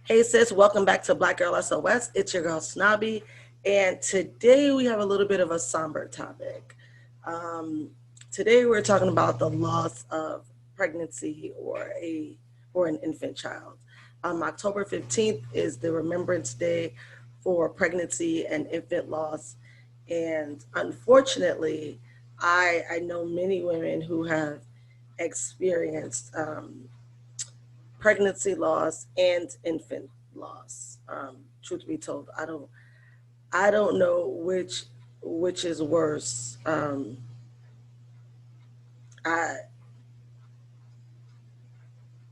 Hey sis, welcome back to Black Girl SOS. It's your girl Snobby, and today we have a little bit of a somber topic. Um, Today we're talking about the loss of pregnancy or an infant child. October 15th is the Remembrance Day for pregnancy and infant loss, and unfortunately, I know many women who have experienced pregnancy loss and infant loss. Truth be told, I don't know which is worse. I,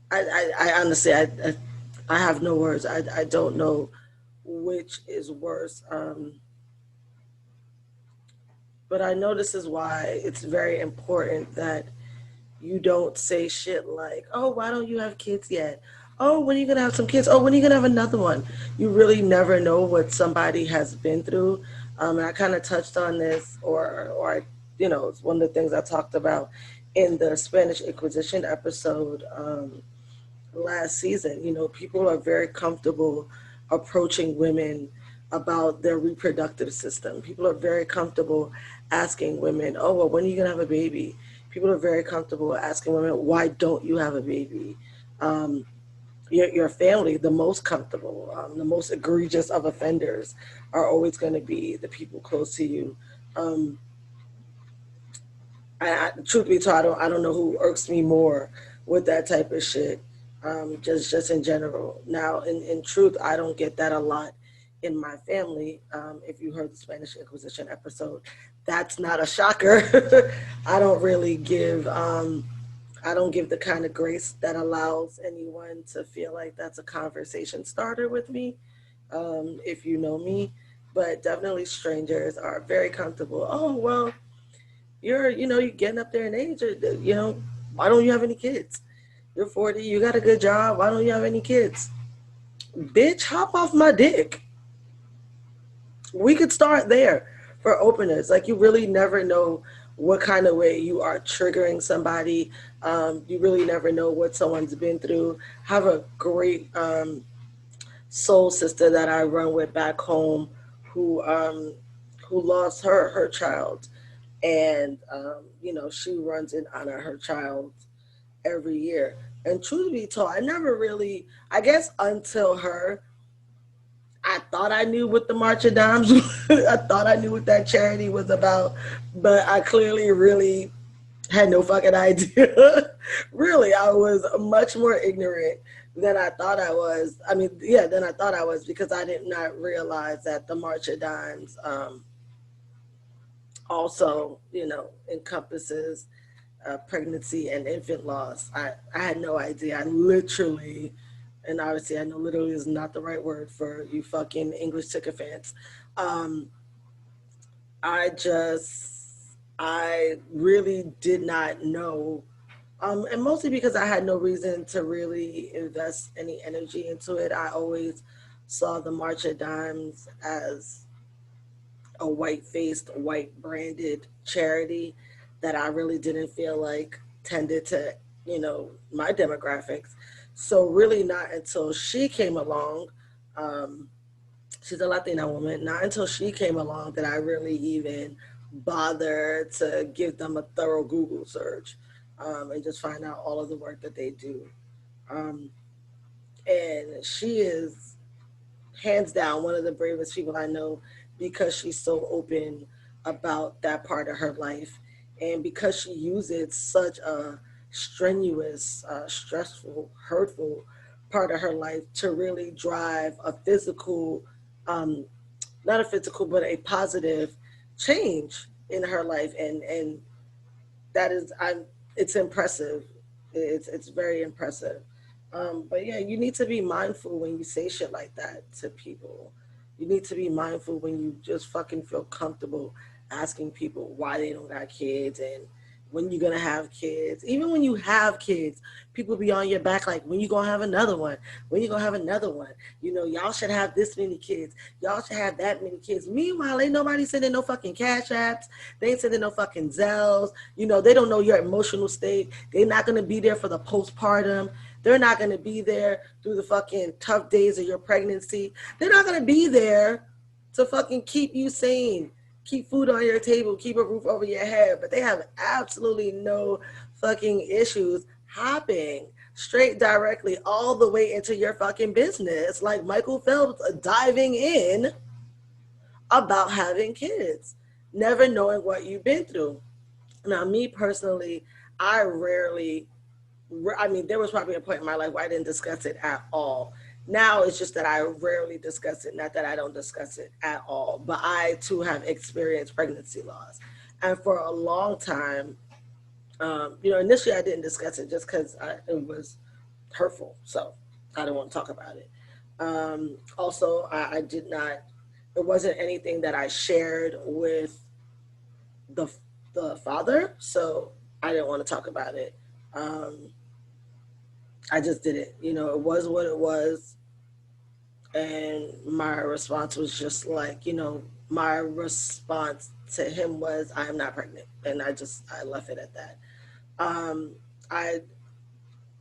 I honestly I have no words. I don't know which is worse. But I know this is why it's very important that you don't say shit like, "Oh, why don't you have kids yet? Oh, when are you gonna have some kids? Oh, when are you gonna have another one?" You really never know what somebody has been through. And I kind of touched on this, it's one of the things I talked about in the Spanish Inquisition episode last season. People are very comfortable approaching women about their reproductive system. People are very comfortable asking women, "Oh, well, when are you gonna have a baby?" People are very comfortable asking women, "Why don't you have a baby?" Um, your family, the most comfortable, the most egregious of offenders, are always going to be the people close to you. Um, Truth be told, I don't know who irks me more with that type of shit. Just in general. Now, in truth, I don't get that a lot in my family. If you heard the Spanish Inquisition episode, that's not a shocker. I don't really give. I don't give the kind of grace that allows anyone to feel like that's a conversation starter with me. If you know me, but definitely strangers are very comfortable. Oh well, you're getting up there in age, why don't you have any kids? You're 40, you got a good job, why don't you have any kids? Bitch, hop off my dick. We could start there for openers. Like, you really never know what kind of way you are triggering somebody. You really never know what someone's been through. Have a great soul sister that I run with back home who um, who lost her child, and she runs in honor of her child every year. And truth be told, I never really, I guess until her, I thought I knew what the March of Dimes I thought I knew what that charity was about, but I clearly really had no fucking idea. Really, I was much more ignorant than I thought I was. I mean, yeah, than I thought I was, because I did not realize that the March of Dimes also, encompasses pregnancy and infant loss. I had no idea. I literally, and obviously I know literally is not the right word for you fucking English sycophants. Um, I really did not know. And mostly because I had no reason to really invest any energy into it. I always saw the March of Dimes as a white faced, white branded charity that I really didn't feel like tended to, my demographics. So really not until she came along, um, she's a Latina woman, not until she came along that I really even bothered to give them a thorough Google search, and just find out all of the work that they do. Um, and she is hands down one of the bravest people I know, because she's so open about that part of her life, and because she uses such a strenuous, stressful, hurtful part of her life to really drive a physical, um, not a physical, but a positive change in her life, and that is, it's impressive. It's very impressive. But yeah, you need to be mindful when you say shit like that to people. You need to be mindful when you just fucking feel comfortable asking people why they don't got kids, and when you're gonna have kids. Even when you have kids, people be on your back like, when you gonna have another one? When you gonna have another one? Y'all should have this many kids. Y'all should have that many kids. Meanwhile, ain't nobody sending no fucking cash apps. They ain't sending no fucking Zells. They don't know your emotional state. They're not gonna be there for the postpartum. They're not going to be there through the fucking tough days of your pregnancy. They're not going to be there to fucking keep you sane, keep food on your table, keep a roof over your head. But they have absolutely no fucking issues hopping straight directly all the way into your fucking business, like Michael Phelps diving in about having kids, never knowing what you've been through. Now, me personally, I rarely, I mean, there was probably a point in my life where I didn't discuss it at all. Now it's just that I rarely discuss it, not that I don't discuss it at all, but I too have experienced pregnancy loss. And for a long time, initially I didn't discuss it just because it was hurtful. So I don't want to talk about it. Also, I did not, it wasn't anything that I shared with the, the father. So I didn't want to talk about it. Um, I just didn't, it was what it was. And my response was just like, my response to him was, I am not pregnant. And I left it at that. Um, I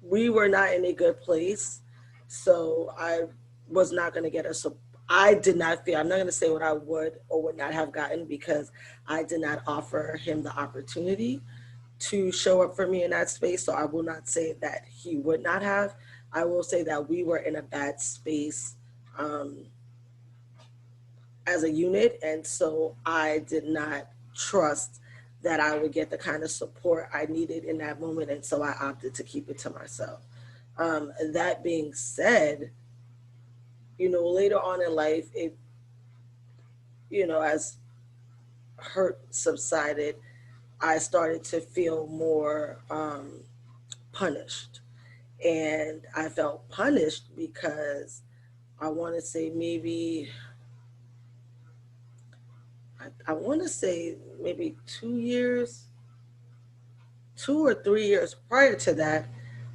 we were not in a good place, so I was not going to get a. I did not feel. I'm not going to say what I would or would not have gotten because I did not offer him the opportunity to show up for me in that space. So I will not say that he would not have. I will say that we were in a bad space um, as a unit, and so I did not trust that I would get the kind of support I needed in that moment, and so I opted to keep it to myself. That being said, later on in life, as hurt subsided, I started to feel more punished. And I felt punished because I want to say maybe, I want to say maybe 2 years, 2 or 3 years prior to that,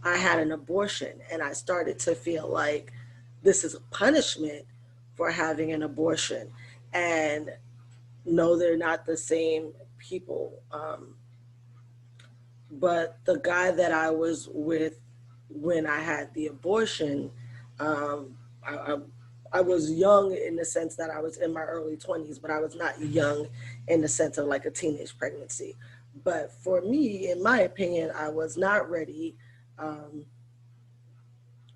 I had an abortion. And I started to feel like this is a punishment for having an abortion. And no, they're not the same people. But the guy that I was with when I had the abortion, um, I, I, I was young in the sense that I was in my early 20s, but I was not young in the sense of like a teenage pregnancy. But for me, in my opinion, I was not ready. Um,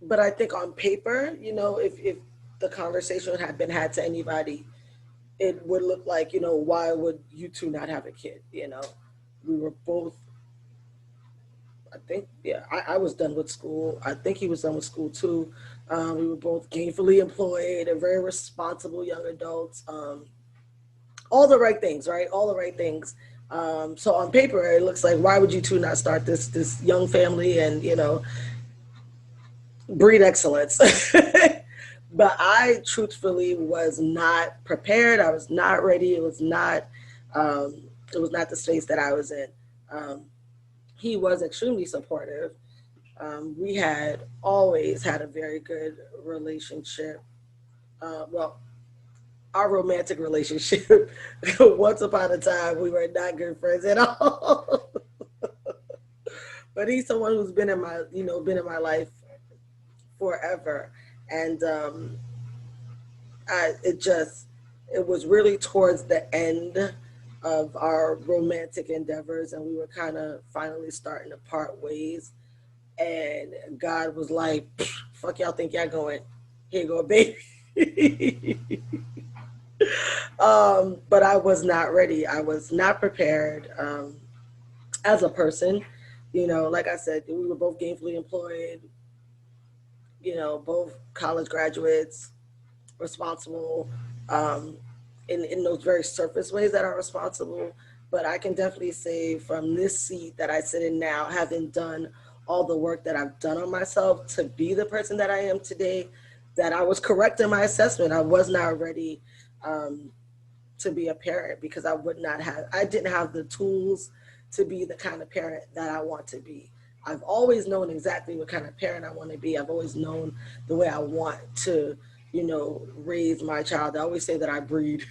but I think on paper, if the conversation had been had to anybody, it would look like, why would you two not have a kid? We were both, I think, yeah, I was done with school. I think he was done with school too. We were both gainfully employed and very responsible young adults. All the right things, right? All the right things. So on paper, it looks like why would you two not start this young family and breed excellence? But I truthfully was not prepared. I was not ready. Um, it was not the space that I was in. Um, he was extremely supportive. We had always had a very good relationship. Well, our romantic relationship. Once upon a time, we were not good friends at all. But he's someone who's been in my life forever, and it was really towards the end of our romantic endeavors, and we were kind of finally starting to part ways. And God was like, "Fuck y'all think y'all going? Here you go, baby." But I was not ready. I was not prepared as a person. Like I said, we were both gainfully employed. Both college graduates, responsible um, in those very surface ways that are responsible. But I can definitely say from this seat that I sit in now, having done all the work that I've done on myself to be the person that I am today, that I was correct in my assessment. I was not ready um, to be a parent because I didn't have the tools to be the kind of parent that I want to be. I've always known exactly what kind of parent I want to be. I've always known the way I want to, raise my child. I always say that I breed.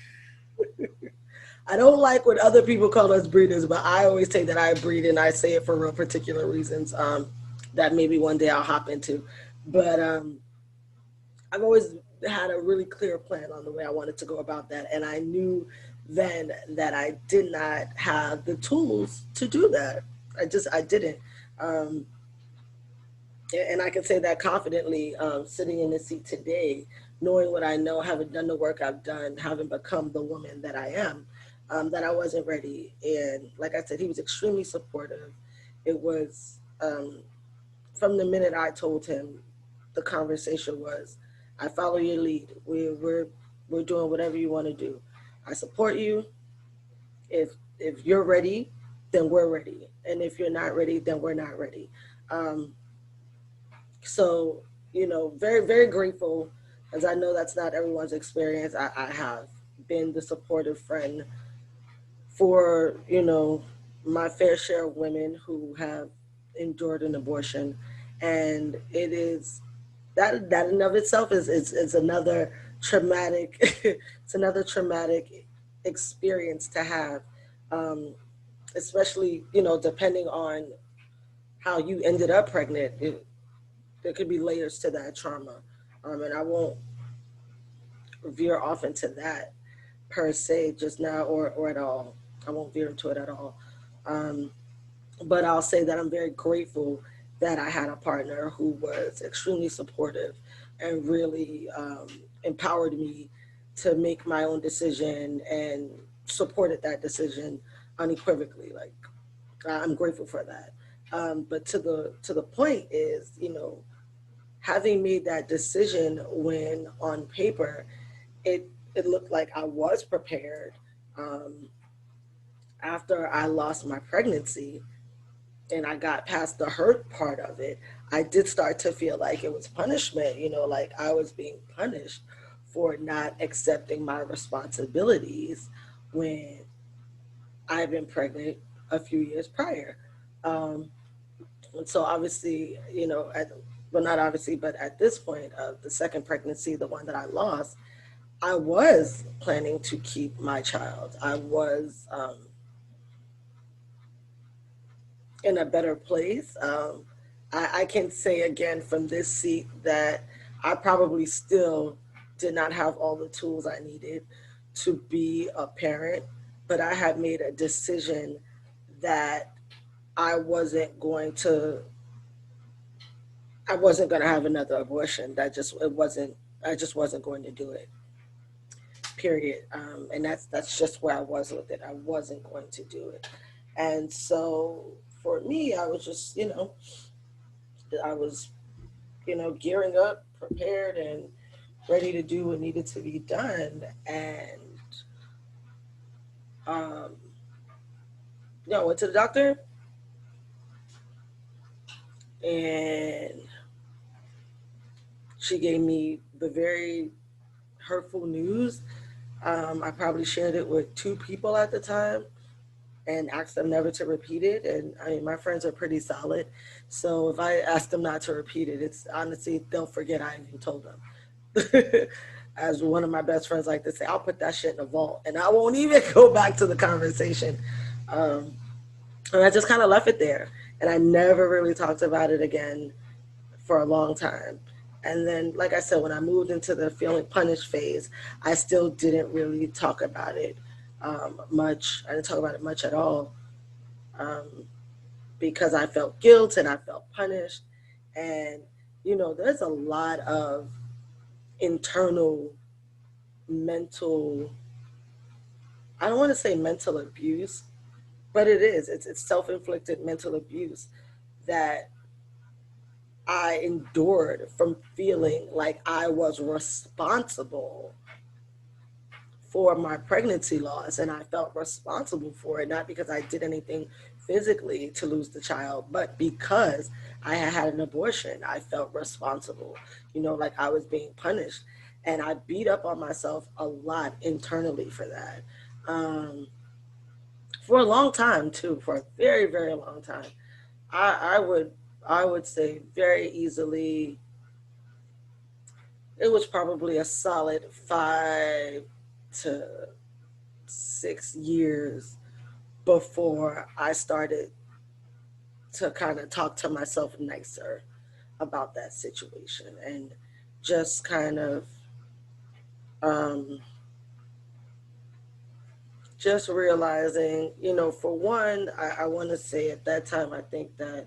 I don't like what other people call us breeders, but I always say that I breed, and I say it for real particular reasons. that maybe one day I'll hop into. But I've always had a really clear plan on the way I wanted to go about that, and I knew then that I did not have the tools to do that. I didn't. Um, and I can say that confidently, sitting in the seat today, knowing what I know, having done the work I've done, having become the woman that I am, that I wasn't ready. And like I said, he was extremely supportive. It was from the minute I told him, the conversation was, "I follow your lead. We're doing whatever you want to do. I support you. If you're ready, then we're ready, and if you're not ready, then we're not ready." Um, so very very grateful, as I know that's not everyone's experience. I have been the supportive friend for my fair share of women who have endured an abortion, and it is that in of itself is another traumatic it's another traumatic experience to have, um, especially depending on how you ended up pregnant. There could be layers to that trauma, and I won't veer off into that per se just now, or at all. I won't veer into it at all. Um, but I'll say that I'm very grateful that I had a partner who was extremely supportive and really empowered me to make my own decision and supported that decision unequivocally. Like, I'm grateful for that. But to the point is, having made that decision when on paper it looked like I was prepared. Um, After I lost my pregnancy, and I got past the hurt part of it, I did start to feel like it was punishment, like I was being punished for not accepting my responsibilities when I've been pregnant a few years prior. Um, and so obviously, well, not obviously, but at this point of the second pregnancy, the one that I lost, I was planning to keep my child. I was in a better place. I can say again from this seat that I probably still did not have all the tools I needed to be a parent, but I had made a decision that I wasn't going to I wasn't going to have another abortion. That just it wasn't I just wasn't going to do it. Period. And that's just where I was with it. I wasn't going to do it. And so for me, I was just, I was, gearing up, prepared, and ready to do what needed to be done. And um, I went to the doctor, and she gave me the very hurtful news. I probably shared it with two people at the time and asked them never to repeat it. And I mean, my friends are pretty solid. So if I ask them not to repeat it, it's honestly, they'll forget I even told them. As one of my best friends like to say, I'll put that shit in a vault and I won't even go back to the conversation. Um, and I just kind of left it there. And I never really talked about it again for a long time. And then, like I said, when I moved into the feeling punished phase, I still didn't really talk about it much. I didn't talk about it much at all, um, because I felt guilt and I felt punished. And, there's a lot of internal mental, I don't want to say mental abuse, but it is. It's self inflicted mental abuse that I endured from feeling like I was responsible for my pregnancy loss, and I felt responsible for it, not because I did anything physically to lose the child, but because I had had an abortion. I felt responsible, like I was being punished. And I beat up on myself a lot internally for that. For a long time too, for a very, very long time. I would say very easily it was probably a solid 5 to 6 years before I started to kind of talk to myself nicer about that situation, and just kind of um, just realizing, for one, I want to say at that time, I think that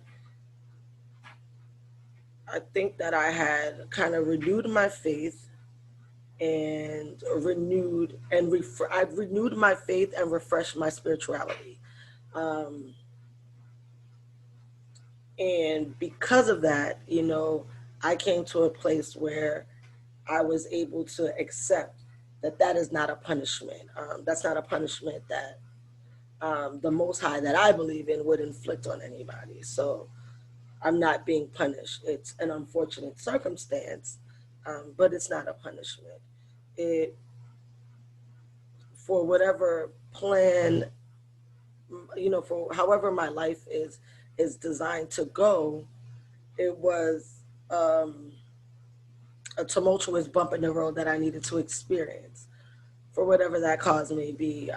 I had kind of renewed my faith and I've renewed my faith and refreshed my spirituality. Um, and because of that, I came to a place where I was able to accept that that is not a punishment. That's not a punishment that the Most High that I believe in would inflict on anybody. So I'm not being punished. It's an unfortunate circumstance, but it's not a punishment. It For whatever plan, for however my life is designed to go. It was a tumultuous bump in the road that I needed to experience for whatever that cause may be.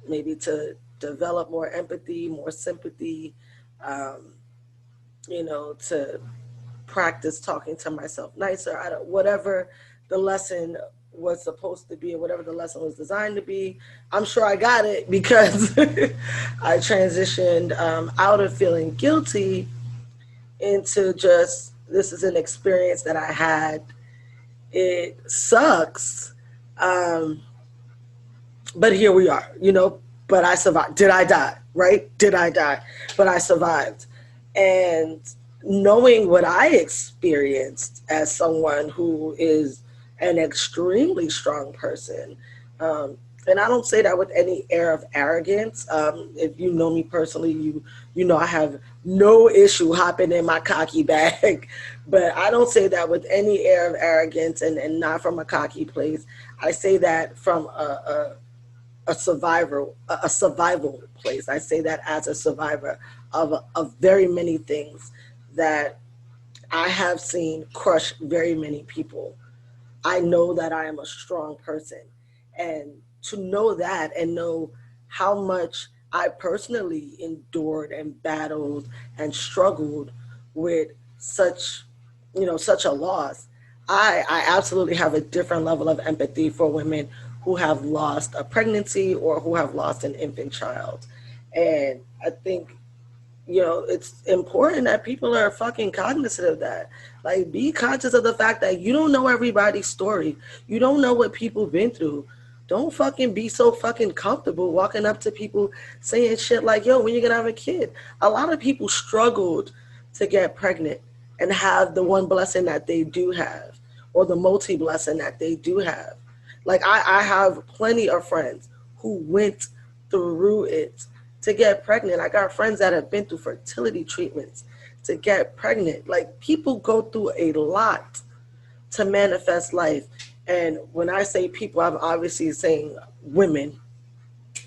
Maybe to develop more empathy, more sympathy, um, to practice talking to myself nicer. Whatever the lesson was supposed to be, or whatever the lesson was designed to be. I'm sure I got it because I transitioned out of feeling guilty into just, this is an experience that I had. It sucks, um, but here we are. But I survived. Did I die? Right? Did I die? But I survived. And knowing what I experienced as someone who is an extremely strong person, um, and I don't say that with any air of arrogance. If you know me personally, you know I have no issue hopping in my cocky bag, but I don't say that with any air of arrogance, and not from a cocky place. I say that from a survival place. I say that as a survivor of very many things that I have seen crush very many people. I know that I am a strong person. And to know that and know how much I personally endured and battled and struggled with such, such a loss, I absolutely have a different level of empathy for women who have lost a pregnancy or who have lost an infant child. And I think it's important that people are fucking cognizant of that. Like, be conscious of the fact that you don't know everybody's story. You don't know what people been through. Don't fucking be so fucking comfortable walking up to people saying shit like, yo, when you gonna have a kid? A lot of people struggled to get pregnant and have the one blessing that they do have, or the multi blessing that they do have. Like, I have plenty of friends who went through it to get pregnant. I got friends that have been through fertility treatments to get pregnant. Like, people go through a lot to manifest life. And when I say people, I'm obviously saying women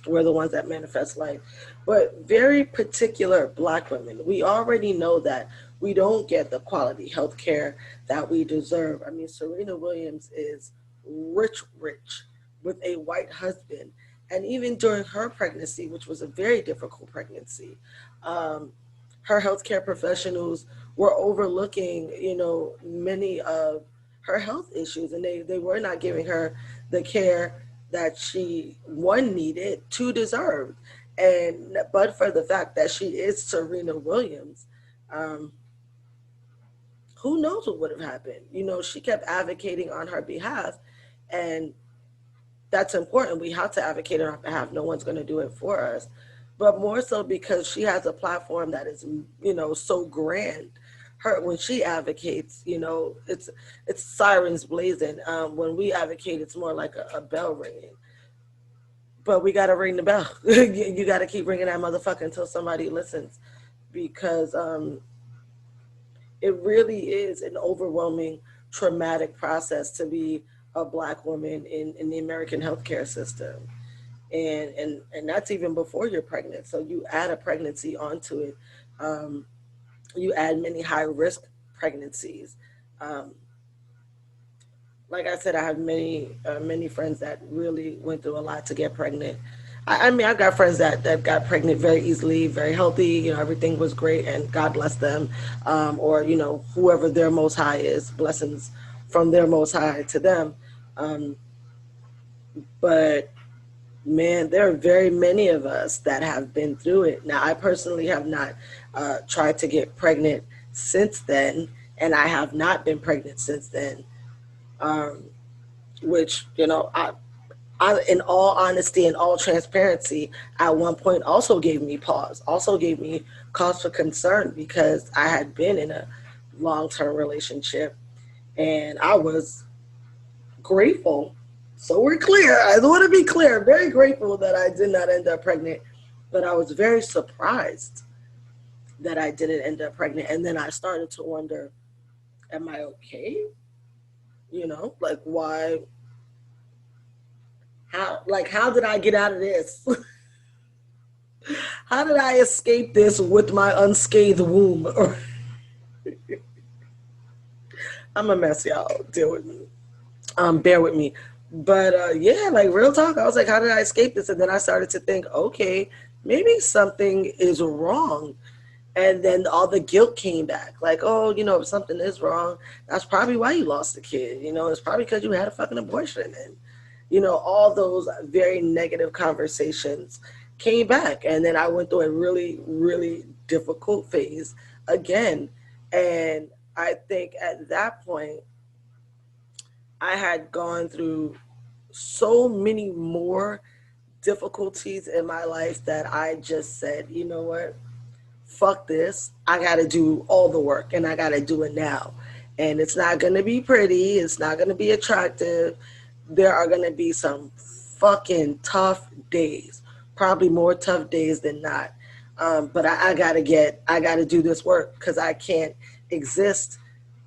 were the ones that manifest life, but very particular Black women. We already know that we don't get the quality health care that we deserve. I mean, Serena Williams is rich, rich with a white husband. And even during her pregnancy, which was a very difficult pregnancy, um, her healthcare professionals were overlooking, many of her health issues, and they were not giving her the care that she, one, needed, two, deserved. And but for the fact that she is Serena Williams, um, who knows what would have happened? She kept advocating on her behalf, and that's important. We have to advocate on our behalf. No one's going to do it for us. But more so because she has a platform that is, so grand. Her, when she advocates, it's sirens blazing. When we advocate, it's more like a bell ringing. But we got to ring the bell. You got to keep ringing that motherfucker until somebody listens, because it really is an overwhelming, traumatic process to be a Black woman in the American healthcare system. And that's even before you're pregnant. So you add a pregnancy onto it. Um, you add many high risk pregnancies. Um, like I said, I have many friends that really went through a lot to get pregnant. I mean, I've got friends that got pregnant very easily, very healthy. You know, everything was great, and God bless them, or you know, whoever their Most High is, blessings from their Most High to them. Um, but man, there are very many of us that have been through it. Now, I personally have not tried to get pregnant since then, and I have not been pregnant since then. Um, which you know, in all honesty and all transparency, at one point also gave me pause, also gave me cause for concern because I had been in a long term relationship and I was grateful. So we're clear. I want to be clear. Very grateful that I did not end up pregnant, but I was very surprised that I didn't end up pregnant. And then I started to wonder, am I okay? You know, like why? How? Like how did I get out of this? How did I escape this with my unscathed womb? I'm a mess, y'all. Deal with me. Bear with me. But yeah, like real talk, I was like, how did I escape this? And then I started to think, okay, maybe something is wrong. And then all the guilt came back. Like, oh, you know, if something is wrong, that's probably why you lost the kid. You know, it's probably because you had a fucking abortion. And, you know, all those very negative conversations came back. And then I went through a really, really difficult phase again. And I think at that point, I had gone through so many more difficulties in my life that I just said, you know what? Fuck this. I got to do all the work and I got to do it now. And it's not going to be pretty. It's not going to be attractive. There are going to be some fucking tough days, probably more tough days than not. But I got to do this work because I can't exist.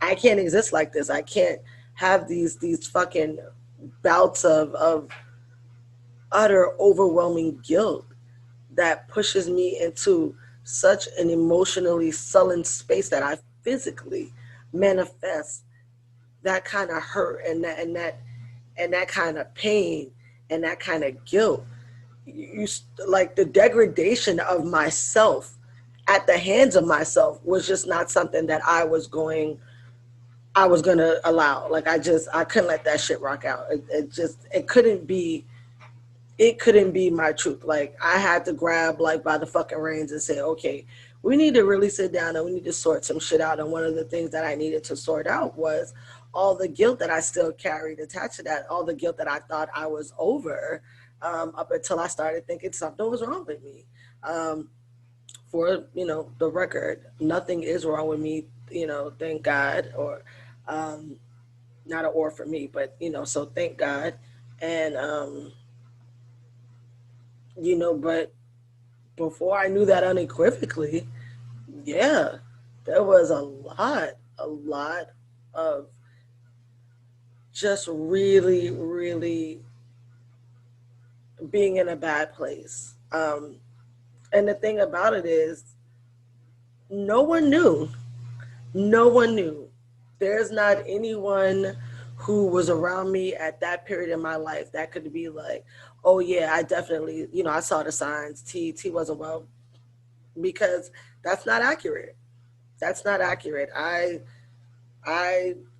I can't exist like this. I can't have these fucking bouts of utter overwhelming guilt that pushes me into such an emotionally sullen space that I physically manifest that kind of hurt and that kind of pain and that kind of guilt. You like the degradation of myself at the hands of myself was just not something that I was gonna allow. Like I couldn't let that shit rock out. It couldn't be my truth. Like I had to grab like by the fucking reins and say, okay, we need to really sit down and we need to sort some shit out. And one of the things that I needed to sort out was all the guilt that I still carried attached to that, all the guilt that I thought I was over, up until I started thinking something was wrong with me. Um, for you know the record, nothing is wrong with me. You know, thank God, or um, not an or for me, but you know, so thank God. And you know, but before I knew that unequivocally, yeah, there was a lot of just really, really being in a bad place. And the thing about it is, no one knew. No one knew. There's not anyone who was around me at that period in my life that could be like, oh yeah, I definitely, you know, I saw the signs. T wasn't well, because that's not accurate. That's not accurate. I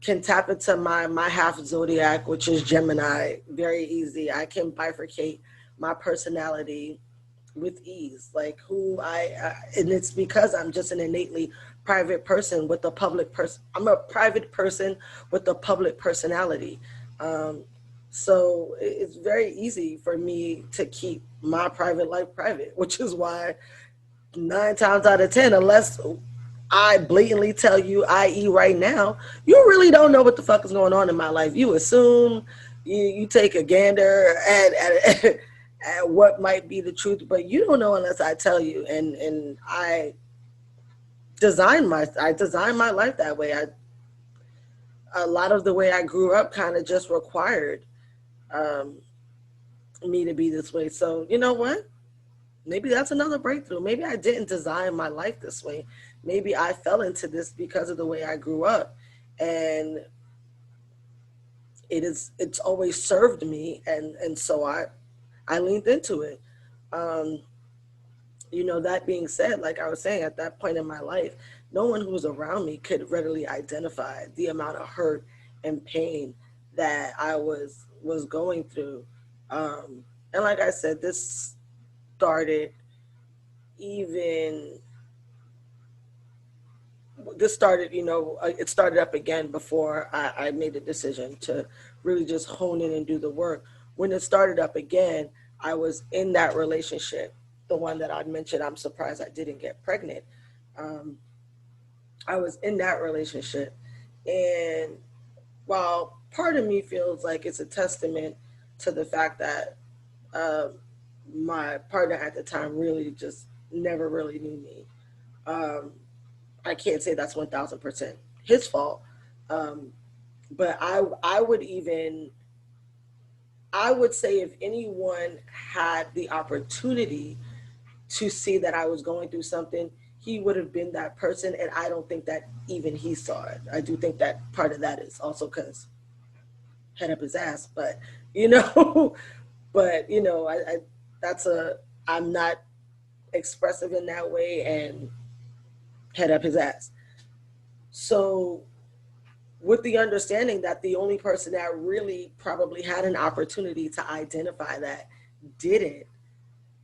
can tap into my half zodiac, which is Gemini, very easy. I can bifurcate my personality with ease, like and it's because I'm just an innately private person with a public person. I'm a private person with a public personality. Um, so it's very easy for me to keep my private life private, which is why 9 times out of 10, unless I blatantly tell you, i.e., right now, you really don't know what the fuck is going on in my life. You assume, you take a gander at what might be the truth, but you don't know unless I tell you. And I designed my life that way. A lot of the way I grew up kind of just required um, me to be this way. So you know what? Maybe that's another breakthrough. Maybe I didn't design my life this way. Maybe I fell into this because of the way I grew up. And it's always served me, and so I leaned into it. Um, that being said, like I was saying, at that point in my life, no one who was around me could readily identify the amount of hurt and pain that I was going through. And like I said, started even this started, it started up again before I made the decision to really just hone in and do the work. When it started up again, I was in that relationship, the one that I'd mentioned. I'm surprised I didn't get pregnant. Um, I was in that relationship. And while part of me feels like it's a testament to the fact that uh, my partner at the time really just never really knew me. Um, I can't say that's 1000% his fault. Um, but I would say if anyone had the opportunity to see that I was going through something, he would have been that person. And I don't think that even he saw it. I do think that part of that is also because head up his ass, but you know, but I that's a, I'm not expressive in that way and head up his ass. So with the understanding that the only person that really probably had an opportunity to identify that didn't,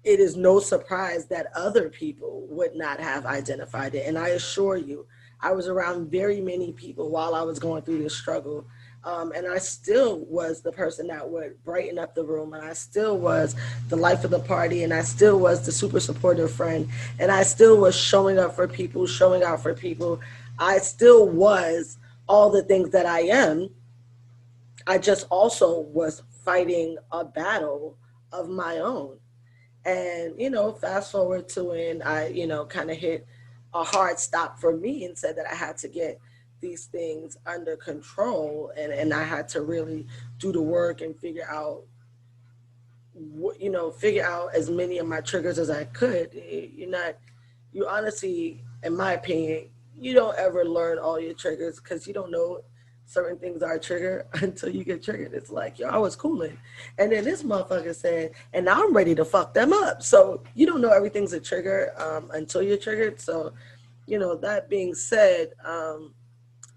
it is no surprise that other people would not have identified it. And I assure you, I was around very many people while I was going through this struggle. And I still was the person that would brighten up the room, and I still was the life of the party, and I still was the super supportive friend, and I still was showing up for people, showing out for people. I still was all the things that I am. I just also was fighting a battle of my own. And, fast forward to when I, kind of hit a hard stop for me and said that I had to get these things under control, and I had to really do the work and figure out as many of my triggers as I could. You honestly, in my opinion, you don't ever learn all your triggers because you don't know certain things are a trigger until you get triggered. It's like, yo, I was cooling. And then this motherfucker said, and now I'm ready to fuck them up. So you don't know everything's a trigger until you're triggered. So, that being said,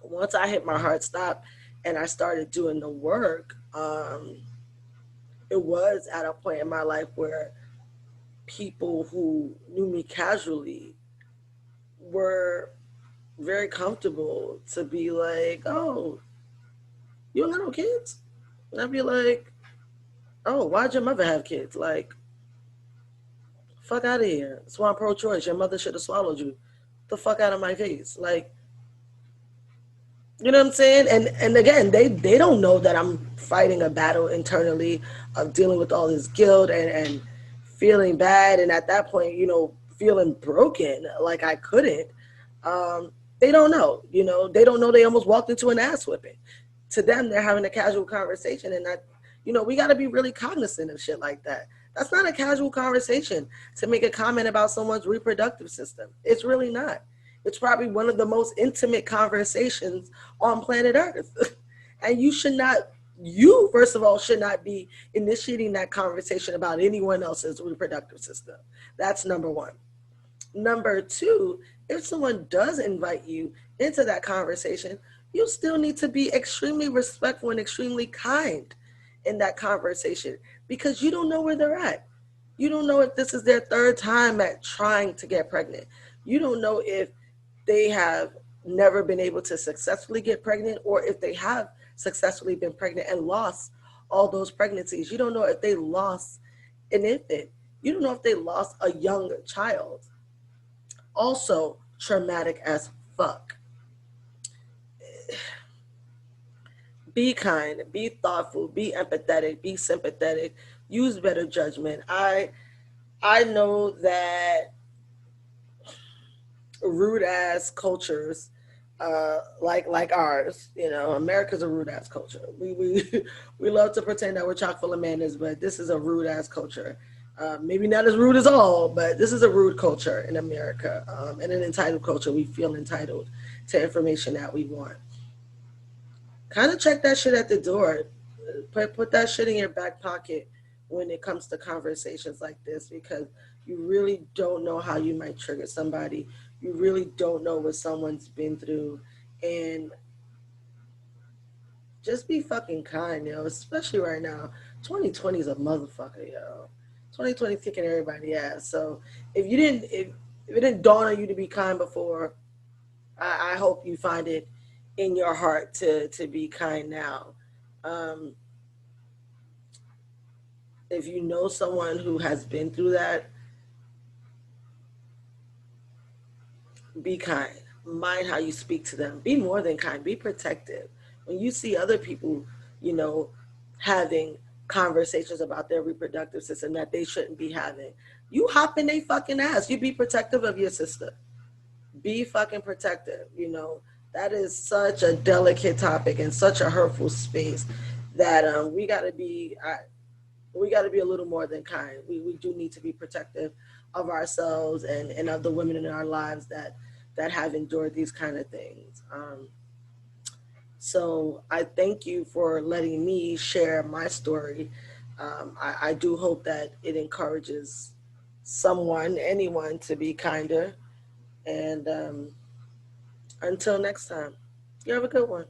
once I hit my hard stop and I started doing the work, it was at a point in my life where people who knew me casually were very comfortable to be like, "Oh, you don't got no kids?" And I'd be like, "Oh, why'd your mother have kids?" Like, fuck out of here. That's why I'm pro-choice. Your mother should have swallowed you. The fuck out of my face. Like, you know what I'm saying? And again, they don't know that I'm fighting a battle internally of dealing with all this guilt and feeling bad, and at that point, feeling broken, like I couldn't. They don't know. They don't know they almost walked into an ass whipping. To them, they're having a casual conversation, and we got to be really cognizant of shit like that. That's not a casual conversation to make a comment about someone's reproductive system. It's really not. It's probably one of the most intimate conversations on planet Earth. And you, first of all, should not be initiating that conversation about anyone else's reproductive system. That's number one. Number two, if someone does invite you into that conversation, you still need to be extremely respectful and extremely kind in that conversation because you don't know where they're at. You don't know if this is their third time at trying to get pregnant. You don't know if they have never been able to successfully get pregnant or if they have successfully been pregnant and lost all those pregnancies. You don't know if they lost an infant. You don't know if they lost a young child. Also, traumatic as fuck. Be kind, be thoughtful, be empathetic, be sympathetic, use better judgment. I know that rude ass cultures like ours, America's a rude ass culture. We we love to pretend that we're chock full of manners, but this is a rude ass culture. Maybe not as rude as all, but this is a rude culture in America, and an entitled culture. We feel entitled to information that we want. Kind of check that shit at the door. Put that shit in your back pocket when it comes to conversations like this, because you really don't know how you might trigger somebody. You really don't know what someone's been through. And just be fucking kind, yo, especially right now. 2020 is a motherfucker, yo. 2020 kicking everybody ass. So if it didn't dawn on you to be kind before, I hope you find it in your heart to be kind now. Um, if you know someone who has been through that, be kind. Mind how you speak to them. Be more than kind. Be protective. When you see other people, you know, having conversations about their reproductive system that they shouldn't be having, you hop in they fucking ass. You be protective of your sister. Be fucking protective. You know, that is such a delicate topic and such a hurtful space that we got to be a little more than kind. We do need to be protective of ourselves and of the women in our lives that have endured these kind of things. So I thank you for letting me share my story. I do hope that it encourages someone, anyone, to be kinder. And until next time, you have a good one.